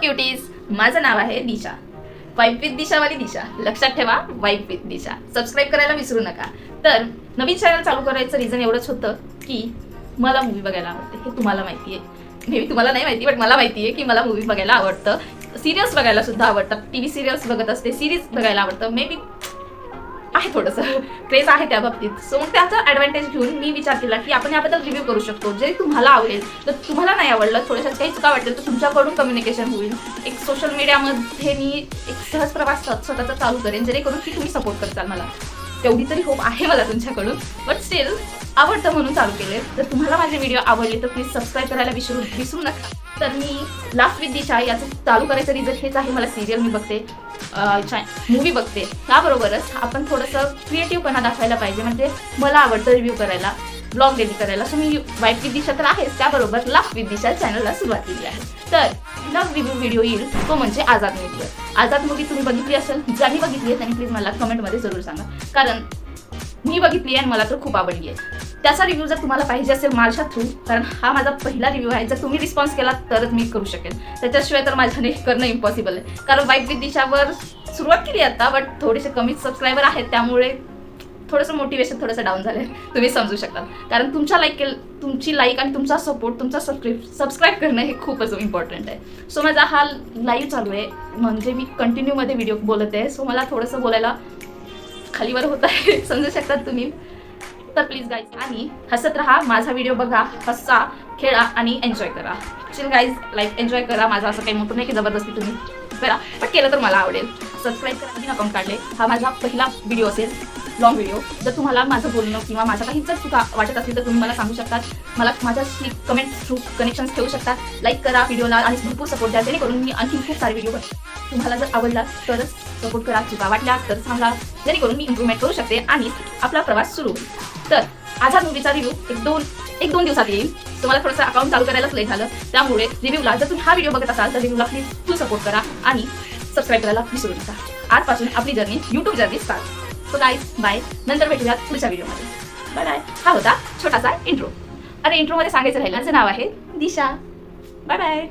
क्युटीज, माझं नाव आहे दिशा, wife with दिशावाली दिशा. लक्षात ठेवा, वाईफ विथ दिशा. सबस्क्राईब करायला विसरू नका. तर नवीन चॅनल चालू करायचं रिझन एवढंच होतं की मला मूवी बघायला आवडते. हे तुम्हाला माहिती आहे, मे बी तुम्हाला नाही माहिती, बट मला माहिती आहे की मला मूवी बघायला आवडतं. सिरियल्स बघायला सुद्धा आवडतात. टीव्ही सिरियल्स बघत असते, सिरीज बघायला आवडतं. मे बी आहे थोडंसं क्रेज आहे त्या बाबतीत. सो मग त्याचा ॲडव्हान्टेज घेऊन मी विचार केला की आपण याबद्दल रिव्ह्यू करू शकतो. जे तुम्हाला आवडेल, तर तुम्हाला नाही आवडलं, थोड्याशा काही चुका वाटेल तर तुमच्याकडून कम्युनिकेशन होईल. एक सोशल मीडियामध्ये मी एक सहज प्रवास स्वतःचा चालू करेन, जेणेकरून की तुम्ही सपोर्ट करताल मला. तेवढी तरी होप आहे मला तुमच्याकडून. बट स्टील आवडतं म्हणून चालू केले. तर तुम्हाला माझे व्हिडिओ आवडले तर प्लीज सबस्क्राईब करायला विसरू नका. तर मी लास्ट विथ दिशा याचं चालू करायचं रिझन हेच आहे. मला सिरियल मी बघते, मूवी बघते, त्याबरोबरच आपण थोडंसं क्रिएटिव्हपणा दाखवायला पाहिजे. म्हणजे मला आवडतं रिव्ह्यू करायला, ब्लॉग डेली करायला. सो मी वाईफ विथ दिशा तर आहेच, त्याबरोबर लास्ट विथ दिशा चॅनलला सुरुवात केली आहे. तर नव रिव्ह्यू व्हिडिओ येईल तो म्हणजे आझाद मूवी. आझाद मूवी तुम्ही बघितली असेल, ज्यांनी बघितली आहे त्यांनी प्लीज मला कमेंटमध्ये जरूर सांगा, कारण मी बघितली आहे आणि मला तर खूप आवडली आहे. त्याचा रिव्ह्यू जर तुम्हाला पाहिजे असेल माझ्या थ्रू, कारण हा माझा पहिला रिव्ह्यू आहे, जर तुम्ही रिस्पॉन्स केला तरच मी करू शकेन. त्याच्याशिवाय तर माझ्याने करणं इम्पॉसिबल आहे. कारण वाईफ विथ दिशावर सुरुवात केली आता, बट थोडेसे कमीच सबस्क्रायबर आहेत, त्यामुळे थोडंसं मोटिवेशन थोडंसं डाऊन झालं आहे, तुम्ही समजू शकता. कारण तुमची लाईक आणि तुमचा सपोर्ट, तुमचा सबस्क्राईब करणं हे खूपच इम्पॉर्टंट आहे. सो माझा हा लाईव्ह चालू आहे, म्हणजे मी कंटिन्यूमध्ये व्हिडिओ बोलत आहे. सो मला थोडंसं बोलायला खालीवर होत आहे, समजू शकतात तुम्ही. तर प्लीज गाईज, आणि हसत राहा, माझा व्हिडिओ बघा, हसा, खेळा आणि एन्जॉय करा. चिल गाईज, लाईफ एन्जॉय करा. माझं असं काही मोठं नाही की जबरदस्ती तुम्ही करा, पण केलं तर मला आवडेल. सबस्क्राईब करा, नवीन अकाउंट काढले. हा माझा पहिला व्हिडिओ असेल, लॉंग व्हिडिओ. जर तुम्हाला माझं बोलणं किंवा माझ्या काही जर चुका वाटत असतील तर तुम्ही मला सांगू शकतात. मला माझ्याशी कमेंट थ्रू कनेक्शन्स ठेवू शकतात. लाईक करा व्हिडिओला आणि भरपूर सपोर्ट द्या, जेणेकरून मी आणखी खूप सारे व्हिडिओ बनते. तुम्हाला जर आवडला तरच सपोर्ट करा, चुका वाटल्या तर सांगा, जेणेकरून मी इम्प्रूव्हमेंट करू शकते आणि आपला प्रवास सुरू होईल. तर आझाद मूवीचा रिव्ह्यू एक दोन दिवसात येईल. तर मला थोडंसं अकाउंट चालू करायलाच लेट झालं, त्यामुळे रिव्ह्यूला जर तुम्ही हा व्हिडिओ बघत असाल तर रिव्ह्यूला प्लीज फुल सपोर्ट करा आणि सबस्क्राईब करायला विसरू नका. आजपासून आपली journey, YouTube journey start. So guys, bye. नंतर भेटूयात पुढच्या व्हिडिओमध्ये. Bye bye. हा होता छोटासा इंट्रो. अरे इंट्रोमध्ये सांगायचं राहिलं, माझं नाव आहे दिशा. Bye bye.